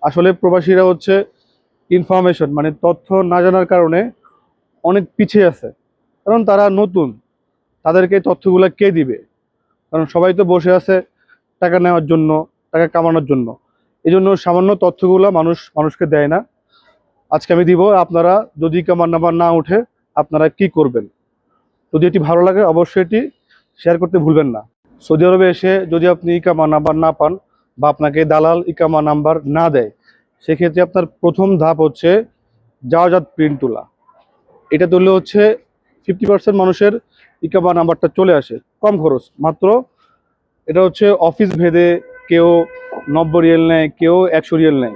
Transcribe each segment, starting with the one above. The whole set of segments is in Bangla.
আসলে প্রবাসীরা হচ্ছে ইনফরমেশন মানে তথ্য না জানার কারণে অনেক পিছিয়ে আছে। কারণ তারা নতুন, তাদেরকে তথ্যগুলো কে দিবে? কারণ সবাই তো বসে আছে টাকা নেওয়ার জন্য, টাকা কামানোর জন্য। এই জন্য সামান্য তথ্যগুলো মানুষকে দেয় না। আজকে আমি দিব, আপনারা যদি কামার নাম্বার না উঠে আপনারা কি করবেন। যদি এটি ভালো লাগে অবশ্যই এটি শেয়ার করতে ভুলবেন না। সৌদি আরবে এসে যদি আপনি ইকামা নাম্বার না পান বা আপনাকে দালাল ইকামা নাম্বার না দেয়, সেক্ষেত্রে আপনার প্রথম ধাপ হচ্ছে জাওয়াজাত প্রিন্ট তোলা। এটা তুললে হচ্ছে 50% মানুষের ইকামা নাম্বারটা চলে আসে কম খরচ মাত্র। এটা হচ্ছে অফিস ভেদে কেউ 90 রিয়েল নেয়, কেউ 100 রিয়েল নেয়।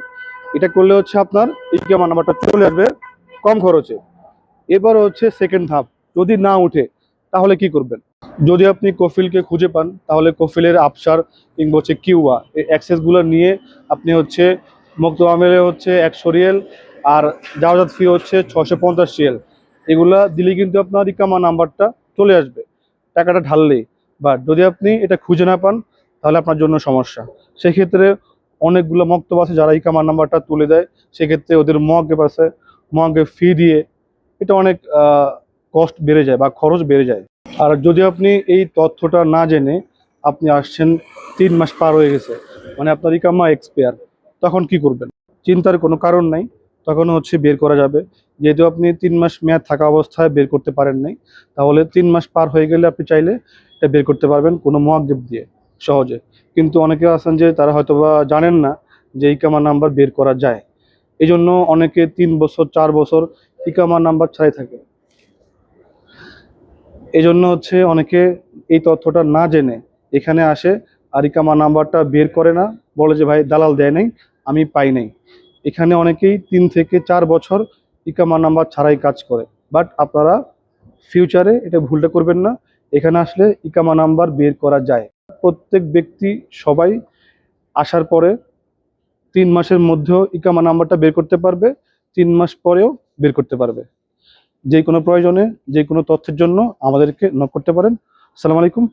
এটা করলে হচ্ছে আপনার ইকামা নাম্বারটা চলে আসবে কম খরচে। এবার হচ্ছে সেকেন্ড ধাপ, যদি না উঠে তাহলে কি করবেন। যদি আপনি কফিলকে খুঁজে পান তাহলে কফিলের আফসার কিংবা হচ্ছে কিউয়া এই অ্যাক্সেসগুলো নিয়ে আপনি হচ্ছে মুক্ত আমেলে হচ্ছে 100 রিয়েল আর জাওয়াজাত ফি হচ্ছে 650 রিয়েল, এগুলা দিলেই কিন্তু আপনার ইকামা নাম্বারটা চলে আসবে টাকাটা ঢাললেই। বাট যদি আপনি এটা খুঁজে না পান তাহলে আপনার জন্য সমস্যা। সেক্ষেত্রে অনেকগুলো মক্তব আছে যারা ইকামা নাম্বারটা তুলে দেয়, সেক্ষেত্রে ওদের মগেব আছে, মগে ফি দিয়ে এটা অনেক কস্ট বেড়ে যায় বা খরচ বেড়ে যায়। আর যদি আপনি এই তথ্যটা না জেনে আপনি আসছেন 3 মাস পার হয়ে গেছে, মানে আপনার ইকামা এক্সপায়ার, তখন কি করবেন? চিন্তার কোনো কারণ নাই, তখন হচ্ছে বের করা যাবে। যেহেতু আপনি 3 মাস মেয়াদ থাকা অবস্থায় বের করতে পারেন নাই, তাহলে 3 মাস পার হয়ে গেলে আপনি চাইলে এটা বের করতে পারবেন কোনো মুয়াজ্জেব দিয়ে সহজে। কিন্তু অনেকে আছেন যে তারা হয়তো বা জানেন না যে ইকামা নাম্বার বের করা যায়। এই জন্য অনেকে 3 বছর 4 বছর ইকামা নাম্বার ছাড়াই থাকে। এই জন্য হচ্ছে অনেকে এই তথ্যটা না জেনে এখানে আসে আর ইকামা নাম্বারটা বের করে না, বলে যে ভাই দালাল দেয় নাই, আমি পাই নাই। এখানে অনেকেই 3 থেকে 4 বছর ইকামা নাম্বার ছাড়াই কাজ করে। বাট আপনারা ফিউচারে এটা ভুলটা করবেন না, এখানে আসলে ইকামা নাম্বার বের করা যায়। প্রত্যেক ব্যক্তি সবাই আসার পরে 3 মাসের মধ্যেও ইকামা নাম্বারটা বের করতে পারবে, 3 মাস পরেও বের করতে পারবে। যে কোনো প্রয়োজনে যে কোনো তথ্যের জন্য আমাদেরকে নক করতে পারেন। আসসালামু আলাইকুম।